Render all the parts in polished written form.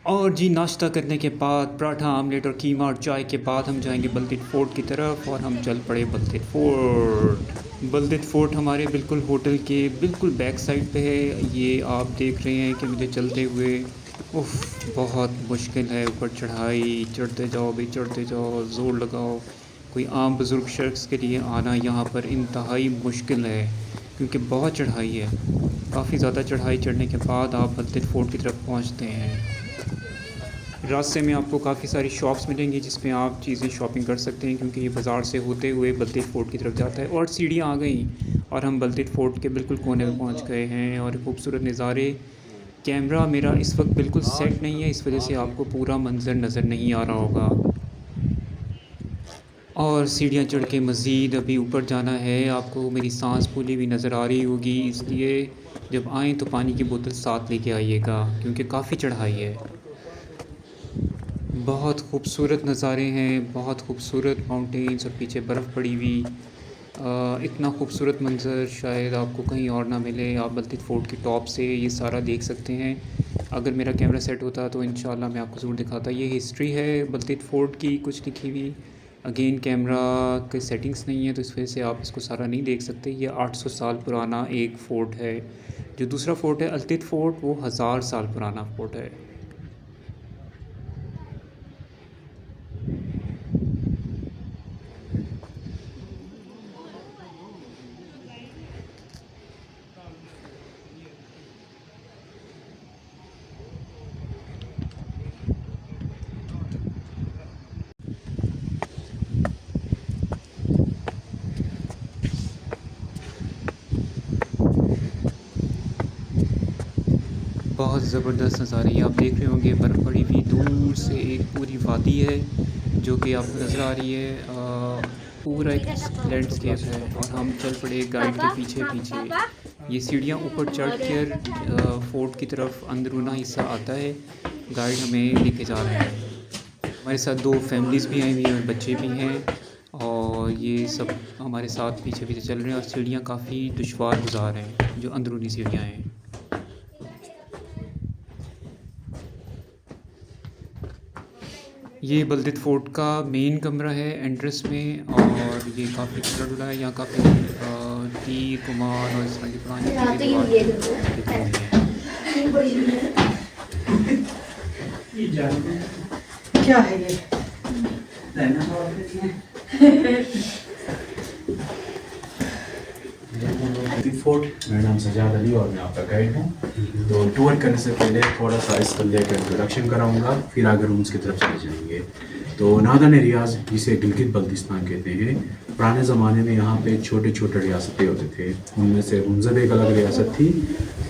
और जी नाश्ता करने के बाद पराठा आमलेट और कीमा और चाय के बाद हम जाएंगे बलदेव फोर्ट की तरफ और हम चल पड़े बलदेव फोर्ट। बलदेव फोर्ट हमारे बिल्कुल होटल के बिल्कुल बैक साइड पे है। ये आप देख रहे हैं कि मुझे चलते हुए उफ बहुत मुश्किल है। ऊपर चढ़ाई, चढ़ते जाओ भाई, चढ़ते जाओ, ज़ोर लगाओ। कोई आम बुज़ुर्ग शख्स के लिए आना यहाँ पर इंतहाई मुश्किल है क्योंकि बहुत चढ़ाई है। काफ़ी ज़्यादा चढ़ाई चढ़ने के बाद आप बलदेव फोर्ट की तरफ पहुँचते हैं। रास्ते में आपको काफ़ी सारी शॉप्स मिलेंगी जिसमें आप चीज़ें शॉपिंग कर सकते हैं क्योंकि ये बाज़ार से होते हुए बलदेव फोर्ट की तरफ जाता है। और सीढ़ियाँ आ गई और हम बलदेव फोर्ट के बिल्कुल कोने में पहुंच गए हैं और खूबसूरत नज़ारे। कैमरा मेरा इस वक्त बिल्कुल सेट नहीं है, इस वजह से आपको पूरा मंज़र नज़र नहीं आ रहा होगा। और सीढ़ियाँ चढ़ के मज़ीद अभी ऊपर जाना है। आपको मेरी सांस फूली हुई नज़र आ रही होगी, इसलिए जब आएँ तो पानी की बोतल साथ लेके आइएगा क्योंकि काफ़ी चढ़ाई है। बहुत खूबसूरत नज़ारे हैं, बहुत खूबसूरत माउंटेन्स और पीछे बर्फ़ पड़ी हुई। इतना खूबसूरत मंज़र शायद आपको कहीं और ना मिले। आप बलदेव फोर्ट की टॉप से ये सारा देख सकते हैं। अगर मेरा कैमरा सेट होता तो इंशाल्लाह मैं आपको ज़रूर दिखाता। ये हिस्ट्री है बलदेव फोर्ट की कुछ लिखी हुई। अगेन कैमरा के सेटिंग्स नहीं है तो इस वजह से आप इसको सारा नहीं देख सकते। ये 800 साल पुराना एक फ़ोर्ट है। जो दूसरा फ़ोर्ट है अल्तित फ़ोर्ट, वो 1000 साल पुराना फ़ोर्ट है। बहुत ज़बरदस्त नज़ारे ये आप देख रहे होंगे। बर्फ़ पड़ी हुई दूर से एक पूरी वादी है जो कि आपको नज़र आ रही है। पूरा एक लैंडस्केप है और हम चल पड़े गाइड के पीछे पीछे। ये सीढ़ियाँ ऊपर चढ़ कर फोर्ट की तरफ अंदरूना हिस्सा आता है। गाइड हमें लेके जा रहे हैं। हमारे साथ दो फैमिलीज़ भी आई हुई हैं और बच्चे भी हैं और ये सब हमारे साथ पीछे पीछे चल रहे हैं और सीढ़ियाँ काफ़ी दुश्वार गुजार हैं जो अंदरूनी सीढ़ियाँ हैं। ये बलदेव फोर्ट का मेन कमरा है एंट्रेंस में और ये काफ़ी खुला डुला है। यहाँ काफ़ी तीर कमान और इस तरह की पुरानी चीज़ें क्या है ये? फोर्ट। मेरा नाम सजाद अली और मैं आपका गाइड हूँ। तो टूर करने से पहले थोड़ा सा इस किले का इंट्रोडक्शन कराऊंगा, फिर आगे रूम्स की तरफ चले जाएंगे। तो नादन एरियाज़ जिसे गिलगित बल्तिस्तान कहते हैं, पुराने ज़माने में यहाँ पे छोटे छोटे रियासतें होते थे। उनमें से हुंज़ब एक अलग रियासत थी।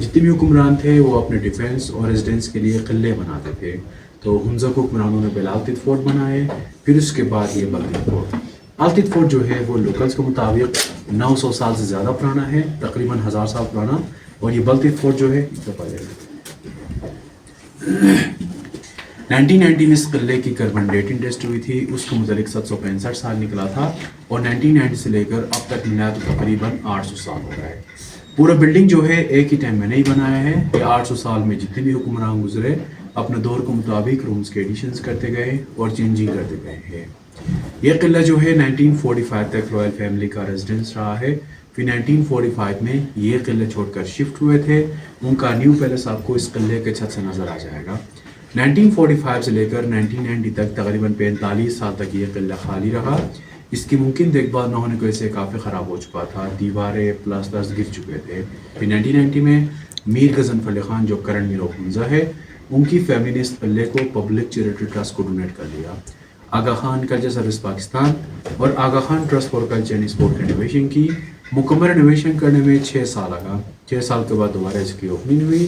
जितने भी हुक्मरान थे वो अपने डिफेंस और रेजिडेंस के लिए किले बनाते थे। तो हुंज़ब हुक्मरानों ने पहले अल्तित फोर्ट बनाए, फिर उसके बाद ये बलदेव फोर्ट। अल्तित फोर्ट जो है वो लोकल्स के मुताबिक 900 साल से ज़्यादा पुराना है, तकरीबन 1000 साल पुराना। और ये बलदेव फोर्ट जो है 1990 में इस किले की कार्बन डेटिंग टेस्ट हुई थी, उसके मुताबिक 765 साल निकला था और 1990 से लेकर अब तक मिला तो तकरीबन 800 साल हो रहा है। पूरा बिल्डिंग जो है एक ही टाइम में नहीं बनाया है। ये 800 साल में जितने भी हुक्मरान गुजरे अपने दौर के मुताबिक रूम्स के एडिशंस करते गए और चेंजिंग करते गए हैं। यह किला जो है 1945 तक रॉयल फैमिली का रेजिडेंस रहा है। फिर 1945 में ये किले छोड़कर शिफ्ट हुए थे। उनका न्यू पैलेस आपको इस किले के छत से नज़र आ जाएगा। 1945 से लेकर 1990 तक तकरीबन 45 साल तक ये किला खाली रहा। इसकी मुमकिन देखभाल न होने की वजह से काफ़ी ख़राब हो चुका था, दीवारें प्लास्टर्स गिर चुके थे। फिर 1990 में मीर गजनफर अली खान जो करंट मीर ऑफ हुंज़ा है, उनकी फैमिली ने इस किले को पब्लिक चैरिटी ट्रस्ट को डोनेट कर दिया। आगा खान कल्चर सर्विस पाकिस्तान और Aga Khan trust for culture and sport की रिनोवेशन की। मुकम्मल रिनोवेशन करने में 6 साल लगा। 6 साल के बाद दोबारा इसकी ओपनिंग हुई।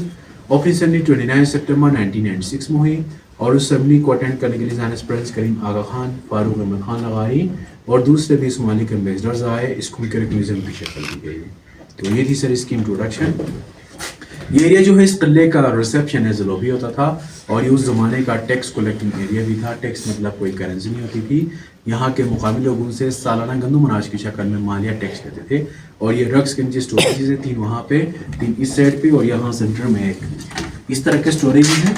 ओपनिंग सेरेमनी 29 सितंबर 1996 में हुई और उस सेरेमनी को अटेंड करने के लिए जानिस प्रिंस करीम आगा खान, फारूक अहमद खान लगाई और दूसरे भी ममालिक एम्बेसडर्स आए। इसको एक म्यूजियम की शक्ल दी गई। तो ये थी सर इसकी इंट्रोडक्शन। ये एरिया जो है इस किले का रिसेप्शन एज लॉबी होता था और ये उस ज़माने का टैक्स कलेक्टिंग एरिया भी था। टैक्स मतलब कोई करेंसी नहीं होती थी। यहाँ के मुकामी लोगों से सालाना गंदम अनाज की शक्ल में मालिया टैक्स लेते थे। और ये ड्रग्स के नीचे स्टोरेज है, 3 वहाँ पे, 3 इस साइड पे और यहाँ सेंटर में एक। इस तरह के स्टोरेज है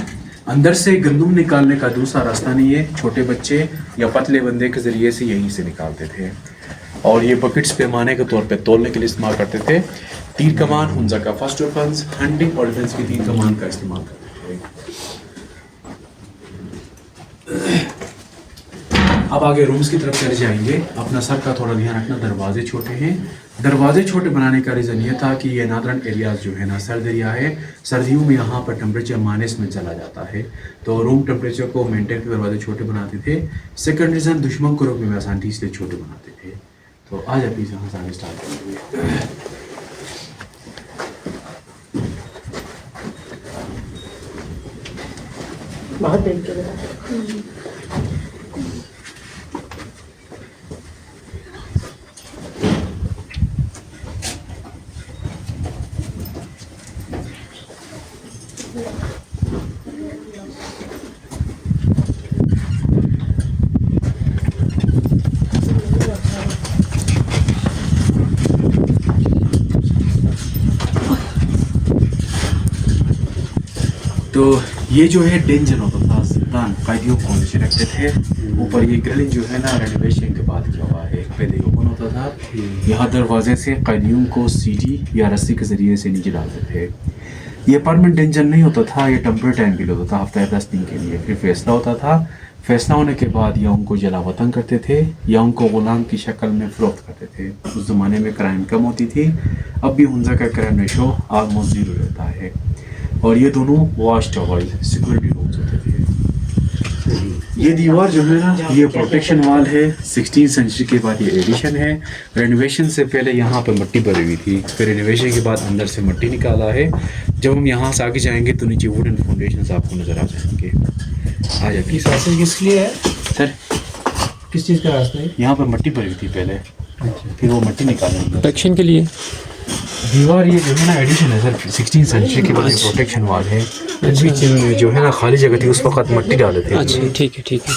अंदर से गंदम निकालने का दूसरा रास्ता नहीं है, छोटे बच्चे या पतले बंदे के ज़रिए से यहीं से निकालते थे। और ये बकेट्स पैमाने के तौर पे तोलने के लिए इस्तेमाल करते थे। तीर कमान हुंजा का फर्स्ट वेपन्स, हंटिंग और डिफेंस की तीर कमान का इस्तेमाल करते थे। अब आगे रूम्स की तरफ चले जाएंगे। अपना सर का थोड़ा ध्यान रखना, दरवाजे छोटे हैं। दरवाजे छोटे बनाने का रीज़न ये था कि ये नादरन एरियाज जो है ना सर्द एरिया है, सर्दियों में यहाँ पर टेम्परेचर माइनस में चला जाता है, तो रूम टेम्परेचर को मेंटेन कर दरवाजे छोटे बनाते थे। सेकंड रीज़न दुश्मन को रोकने में आसानी इसलिए छोटे बनाते थे। तो आज आप इस यहाँ से आगे स्टार्ट करेंगे। बहुत देर के लिए तो ये जो है डेंजर होता था, सुल्तान कैदियों को नीचे रखते थे। ऊपर ये ग्रिलिंग जो है ना रेनोवेशन के बाद किया हुआ है, पहले ओपन होता था। यहाँ दरवाजे से कैदियों को सीढ़ी या रस्सी के ज़रिए से नीचे डालते थे। ये परमानेंट डेंजर नहीं होता था, ये टेम्परेरी टाइम के लिए होता था, हफ्ता या 10 दिन के लिए। फिर फैसला होता था, फैसला होने के बाद या उनको जला वतन करते थे या उनको गुलाम की शक्ल में फ़रोख्त करते थे। उस ज़माने में क्राइम कम होती थी, अब भी हुंजा का क्राइम रेशो ऑलमोस्ट ज़ीरो रहता है। और ये दोनों वॉच टावर सिक्योरिटी रूम्स होते थे। ये दीवार जो है ना, ये प्रोटेक्शन वाल है, 16th सेंचुरी के बाद ये एडिशन है। रेनोवेशन से पहले यहाँ पे मट्टी भरी हुई थी, फिर रेनोवेशन के बाद अंदर से मट्टी निकाला है। जब हम यहाँ से आगे जाएंगे तो नीचे वुडन फाउंडेशन आपको नज़र आ जाएंगे। आ जाएगी। इस रास्ते किस लिए है सर, किस चीज़ का रास्ता है? यहाँ पर मट्टी भरी हुई थी पहले, फिर वो मट्टी निकालेंगे प्रोटेक्शन के लिए। दीवार ये जो है ना एडिशन है सर, 16th सेंचुरी के बाद प्रोटेक्शन वाल है। बीच में जो है ना खाली जगह थी, उस वक्त मट्टी डाले थे। अच्छा ठीक है ठीक है।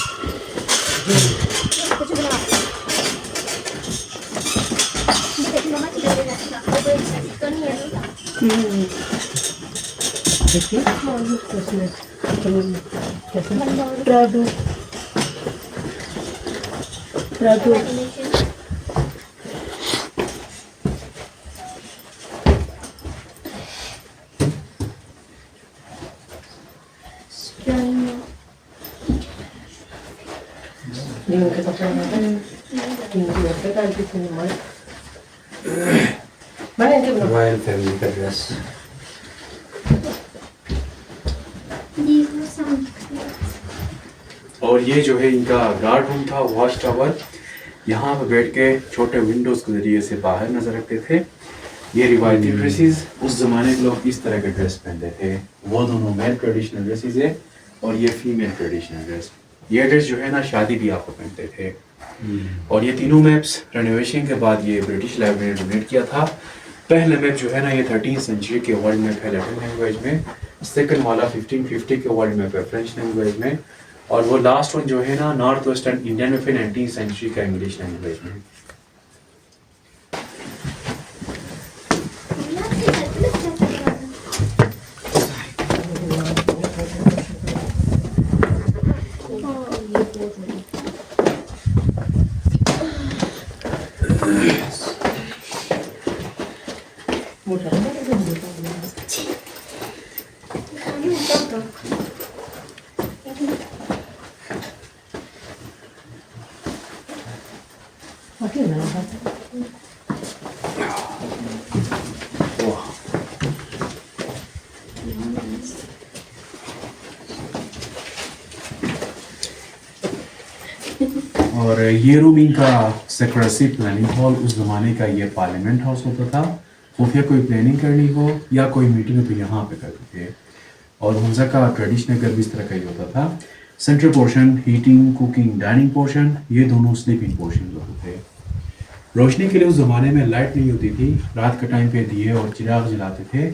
देखिए Prado Prado Digo que está pegando. Digo que está pegando que tiene mal. Vale, entiendo. Royal family का ड्रेस। और ये जो है इनका गार्ड रूम था, वॉच टावर। यहाँ पर बैठ के छोटे विंडोज के जरिए से बाहर नजर रखते थे। ये रिवायती ड्रेसेस, उस जमाने के लोग इस तरह के ड्रेस पहनते थे। वो दोनों मेल ट्रेडिशनल ड्रेसेस है और ये फीमेल ट्रेडिशनल ड्रेस। ये ड्रेस जो है ना शादी भी आपको पहनते थे। और ये तीनों मैप्स रेनोवेशन के बाद ये ब्रिटिश लाइब्रेरी ने डोनेट किया था। पहला मैप जो है ना ये 13th सेंचुरी के वर्ल्ड मैप है लैटिन लैंग्वेज में। सेकंड वाला 1550 के वर्ल्ड मैप है फ्रेंच लैंग्वेज में। और वो लास्ट वन जो है ना नॉर्थ वेस्टर्न इंडियन में 19th सेंचुरी का इंग्लिश लैंग्वेज में। Aquí no lo और ये रूम इनका सेक्रेसी प्लानिंग हॉल, उस ज़माने का ये पार्लियामेंट हाउस होता था। खुफिया कोई प्लानिंग करनी हो या कोई मीटिंग हो तो यहाँ पे करते थे। और हुंजा का ट्रेडिशनल घर भी इस तरह का ही होता था। Central portion heating, cooking, dining portion, ये दोनों स्लीपिंग पोर्शन होते थे। रोशनी के लिए उस ज़माने में लाइट नहीं होती थी, रात के टाइम पे दिए और चिराग जलाते थे।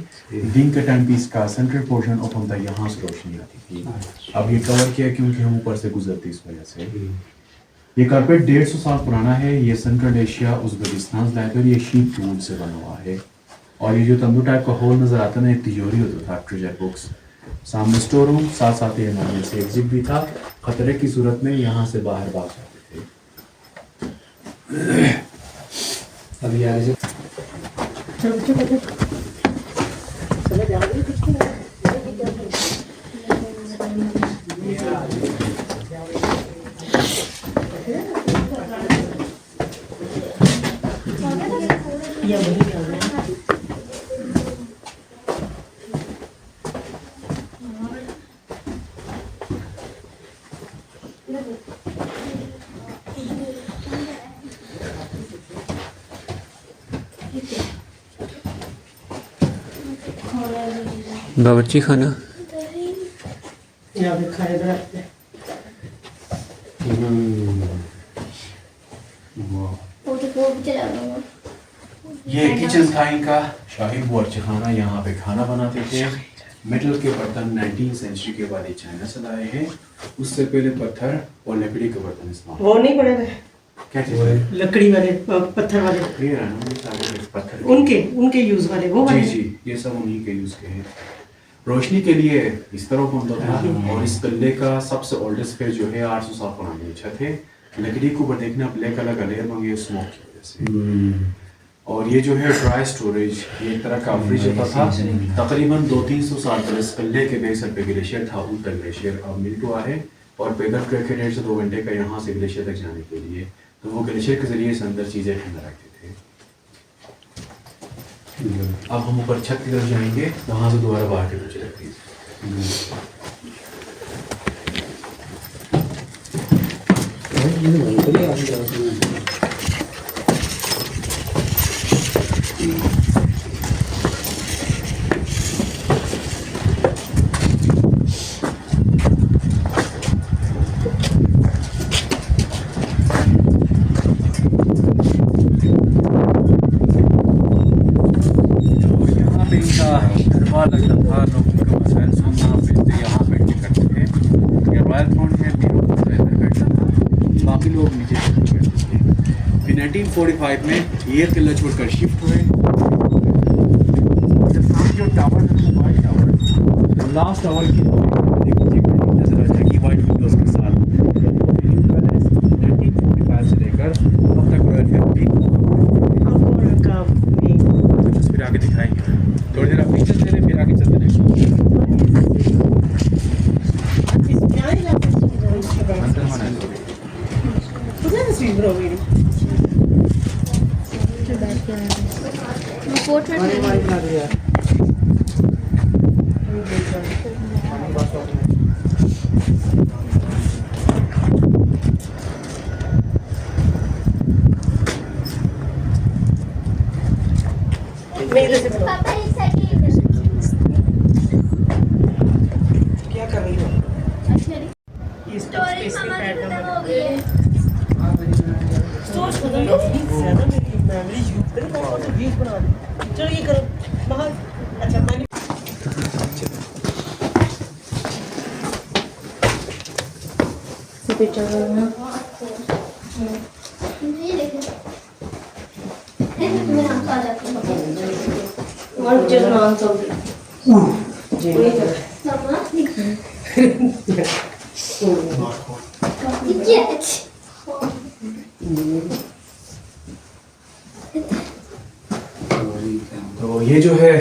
दिन के टाइम पे इसका सेंट्रल पोर्शन ओपन था, यहाँ से रोशनी आती थी। अब ये कवर किया क्योंकि हम ऊपर से गुजरते इस वजह से। ये कारपेट 150 साल पुराना है। ये सेंट्रल एशिया उज़्बेकिस्तान से लाए थे और ये शीप वूल से बना हुआ है। और ये जो तंबू टाइप का होल नज़र आता है ना, ये तिजोरी होता था, ट्रेजर बुक्स। सामने स्टोर रूम, साथ साथ ही इमरजेंसी एग्जिट भी था। खतरे की सूरत में यहाँ से बाहर भाग जाते थे। अभी आगे से या वही कर रहे हैं। बावर्ची खाना यहाँ पे खाए रखते हैं। ये किचन था इनका, शाही बावर्ची खाना। यहाँ पे खाना बनाते थे। मेटल के बर्तन 19वीं सेंचुरी के बाद ये चाइना से लाए हैं। उससे पहले पत्थर और लकड़ी के बर्तन इस्तेमाल। वो नहीं पड़े थे क्या चीज़ है? लकड़ी वाले पत्थर वाले, ये रहा ना, ये सारे पत्थर के। उनके यूज वाले वो जी वाले। जी, ये सब उन्हीं के यूज के हैं। रोशनी के लिए इस तरह को होता था। और इस किले का सबसे ओल्डेस्ट फेज जो है 800 साल पुरानी छत है। लकड़ी को ऊपर देखना, ब्लैक कलर का लेयर मंगे स्मोक की वजह से। और ये जो है ड्राई स्टोरेज, ये एक तरह का फ्रिज होता था। तकरीबन 200-300 साल पहले इस किले के बेस पे ग्लेशियर था, उत्तर ग्लेशियर अब मिल्ट हुआ है। और पैदल ट्रैक है 1.5 से 2 घंटे का यहाँ से ग्लेशियर तक जाने के लिए। तो वो ग्लेशियर के जरिए से अंदर चीज़ें ठंडा रखते थे। अब हम ऊपर छत की तरफ जाएंगे, वहाँ से दोबारा बाहर की तरफ चलते हैं। दरबार लगता था, लोगों का मसाइल सुनना, बैठते यहाँ बैठ के करते थे। ये रॉयल थ्रोन है, मीरों का इधर बैठता था, बाकी लोग नीचे बैठते थे। फिर 1945 में ये किला छोड़कर शिफ्ट हुए। जो टावर है वाइट टावर, लास्ट टावर की बिल्डिंग नजर आ जाएगी वाइट विंडोज के साथ। 1945 से लेकर अब तक रॉयल फैमिली का फिर आगे दिखाएंगे। थोड़ी देर आप पीछे चलते रहे, फिर आगे चलते रहे। अंदर मना है। क्या कर रही हो? सोच बदलो ज्यादा मेरी मेमोरी यूज करो, कौन सा व्यूज बना दो। चलो ये करो बाहर। अच्छा मैंने तो ये जो है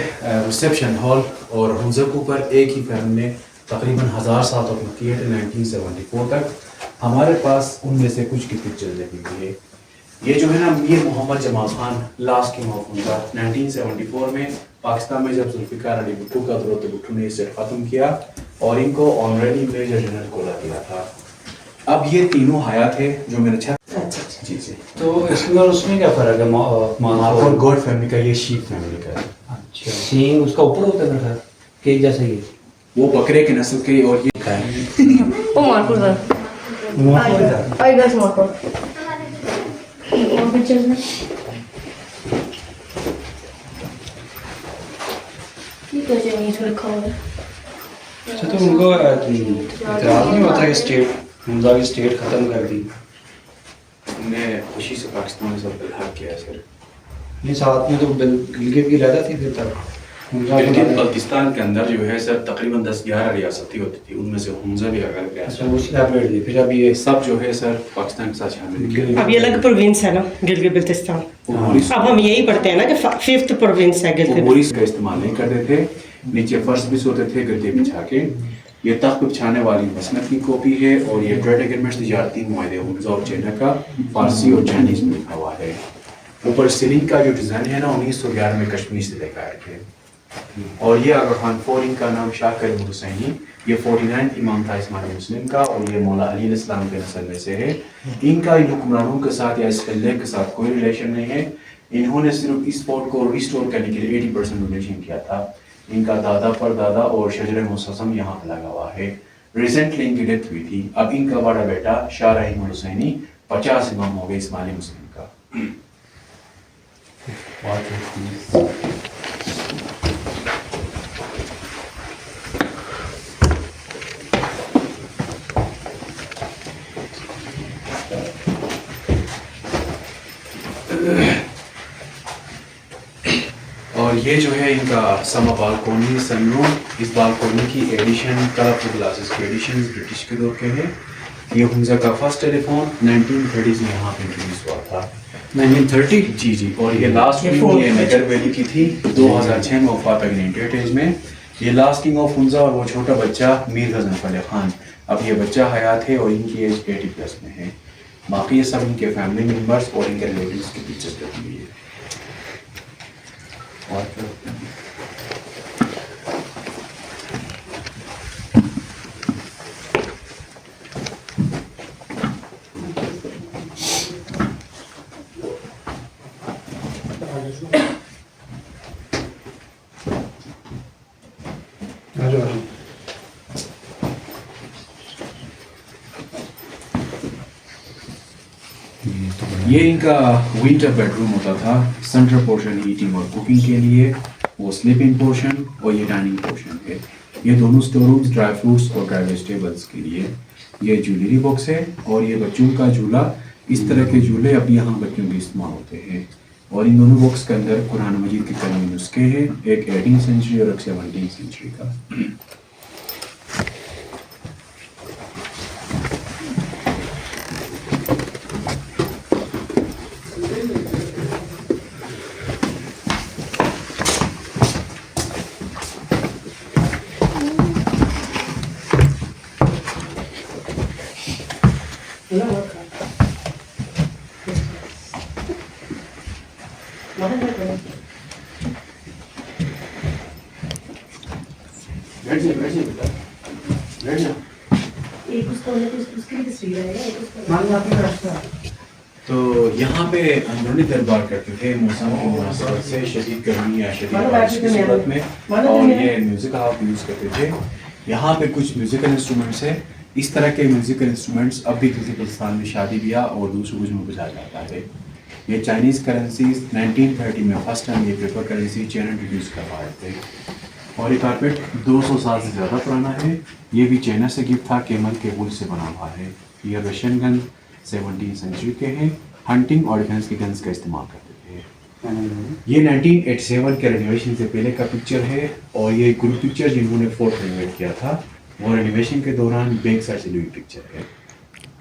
रिसेप्शन हॉल और हौज़े के ऊपर एक ही फैमिली ने तकरीबन 1000 साल तक की है, 1974 तक। हमारे पास उनमें से कुछ की पिक्चर लगी हुई है। ये जो है ना Mir Mohammad Jamal Khan last king of उनका 1974 में पाकिस्तान में जब जुल्फिकार अली भुट्टो का दौर, तो भुट्टो ने इसे ख़त्म किया और इनको ऑनरेडी मेजर जनरल को ला दिया था। अब ये तीनों हयात है जो मेरे छत। जी जी। तो इसमें और उसमें क्या फर्क है? और गॉड फैमिली का, ये शीप फैमिली का है। अच्छा, सींग उसका ऊपर होता है मेरा ख्याल केक जैसा ही। वो बकरे की नस्ल के और ये का है। Oh Marco sir hi guys Marco और पिक्चर में ठीक है जी, इसमें लिखा हुआ है। अच्छा, तो उनको इतराज़ नहीं होता है स्टेट हमजा की स्टेट ख़त्म कर दी? हमने खुशी से पाकिस्तान से बिलहाक किया सर। ये साथ में तो गिलगित की रहता थी फिर तक हुंजा गिलगित को बल्तिस्तान के अंदर जो है सर तकरीबन 10-11 रियासतें होती थी, उनमें से हुंजा भी अगर अच्छा रियासत उसकी अपडेट दी फिर अब ये ये सब जो है सर पाकिस्तान के साथ शामिल किया अब ये अलग प्रोविंस है ना गिलगित बल्तिस्तान। उमूरी अब हम यही पढ़ते हैं ना कि फिफ्थ प्रोविंस है गिलगित। उमूरी का इस्तेमाल नहीं करते थे, नीचे फर्श भी सोते थे गद्दे बिछा के। ये तख्त बिछाने वाली मसनद की कॉपी है और ये ट्रेड एग्रीमेंट्स तिजारती मुआहदे हुंजा और चाइना का फारसी और चाइनीज में लिखा हुआ है। ऊपर सीलिंग का जो डिज़ाइन है ना 1911 में कश्मीर से लेकर आए थे। और ये आगा खान 4 इनका नाम शाह करीम हुसैनी, ये 49 इमाम था इस्माइल मुस्लिम का और ये मौला अली इस्लाम के नस्ल में से है। इनका इन हुक्मरानों के साथ या इस किले के साथ कोई रिलेशन नहीं है। इन्होंने सिर्फ इस फोर्ट को रिस्टोर करने के लिए 80% डोनेशन किया था। इनका दादा परदादा और शजर मुसम यहाँ पे लगा हुआ है। रिसेंटली इनकी डेथ हुई थी। अब इनका बड़ा बेटा शाह रहीम हुसैनी 50 इमाम हो गए इस्माइल मुस्लिम का। और ये जो है इनका समा बालकोनी सनरूम, इस बालकोनी की एडिशन कलरफुल ग्लासेस की एडिशन ब्रिटिश के दौर के हैं। ये हुंजा का फर्स्ट टेलीफोन 1930s में यहाँ पे इंट्रोड्यूस हुआ था। 1930 जी जी। और ये लास्ट किंग ये नगर वैली की थी, 2006 में वफात हो गई 98 एज में। ये लास्ट किंग ऑफ हुंजा और वो छोटा बच्चा मीर गजनफर खान, अब ये बच्चा हयात है और इनकी एज 80+ में है। बाकी ये सब इनके फैमिली मेम्बर्स और इनके रिलेटिव्स की पिक्चर्स लगी हुई है। ये इनका विंटर बेडरूम होता था। सेंट्रल पोर्शन हीटिंग और कुकिंग के लिए, वो स्लीपिंग पोर्शन और ये डाइनिंग पोर्शन है। ये दोनों स्टोर रूम्स ड्राई फ्रूट्स और ड्राई वेजिटेबल्स के लिए। ये ज्वेलरी बॉक्स है और ये बच्चों का झूला। इस तरह के झूले अब यहाँ बच्चों के इस्तेमाल होते हैं। और इन दोनों बॉक्स के अंदर कुरान मजीद के करीमी नुस्खे हैं, एक 18th सेंचुरी और एक 17th सेंचुरी का। बैठ जाओ बेटा, बैठ जाओ। एक उसकी भी तस्वीर है, एक उसका तो यहाँ पे अंदरूनी दरबार करते थे मौसम की मुनासिबत से, शदीद गर्मी या शदीद बारिश की सूरत में, और ये म्यूजिक हाउस यूज़ करते थे। यहाँ पे कुछ म्यूजिकल इंस्ट्रूमेंट्स है। इस तरह के म्यूजिकल इंस्ट्रूमेंट्स अब भी गिलगित बल्तिस्तान में शादी ब्याह और दूसरे कुछ में बजाया जाता है। ये चाइनीज़ करेंसीज 1930 में फर्स्ट टाइम ये पेपर करेंसी चाइना इंट्रोड्यूस करवाए थे। और ये कारपेट 200 साल से ज़्यादा पुराना है। ये भी चाइना से गिफ्ट था, केमल के वुल से बना हुआ है। ये रशियन गन 17th सेंचुरी के हैं। हंटिंग और डिफेंस के गन्स का इस्तेमाल करते थे। ये 1987 के रेनोवेशन से पहले का पिक्चर है। और ये ग्रुप पिक्चर जिन्होंने फोर्ट रेनोवेट किया था, वो रेनोवेशन के दौरान बैक साइड से ली हुई पिक्चर है।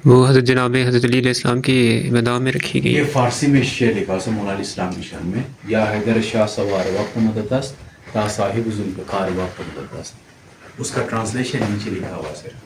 वो हज़रत जनाब हज़रत अली अलैहिस्सलाम की मैदान में रखी गई ये है। फारसी में शेर लिखा है मौला अली इस्लाम की शान में, या हैदर शाह सवार वक्त मददस्त ता साहिब जुल्फ़िकार वक्त मददस्त। उसका ट्रांसलेशन नीचे लिखा हुआ सर।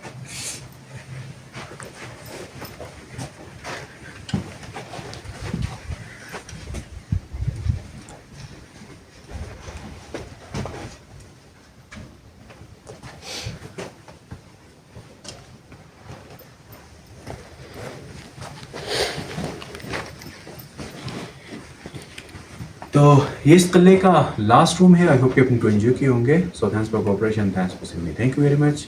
तो ये इस किले का लास्ट रूम है। आई होप कि अपनी को एंजॉय किए होंगे। So thanks for cooperation, thanks for seeing me, thank you very much.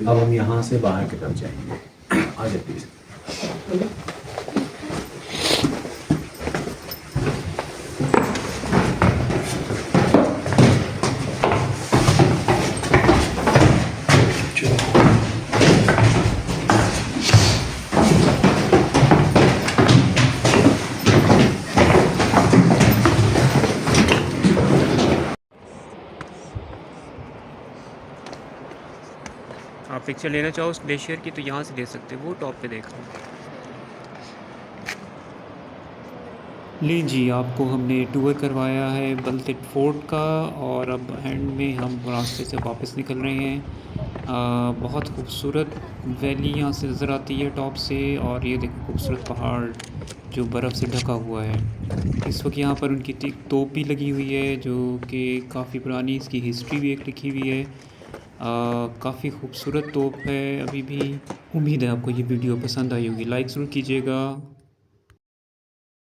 अब हम यहाँ से बाहर की तरफ जाएंगे। आ जाए प्लीज़। पिक्चर लेना चाहो उस ग्लेशियर की तो यहाँ से ले सकते हो, वो टॉप पे देख लो। ली जी, आपको हमने टूर करवाया है बलतेट फोर्ट का और अब एंड में हम रास्ते से वापस निकल रहे हैं। बहुत खूबसूरत वैली यहाँ से नज़र आती है टॉप से, और ये देखो खूबसूरत पहाड़ जो बर्फ़ से ढका हुआ है। इस वक्त यहाँ पर उनकी तोप भी लगी हुई है जो कि काफ़ी पुरानी, इसकी हिस्ट्री भी एक लिखी हुई है। काफ़ी खूबसूरत तोप है अभी भी। उम्मीद है आपको ये वीडियो पसंद आई होगी, लाइक ज़रूर कीजिएगा।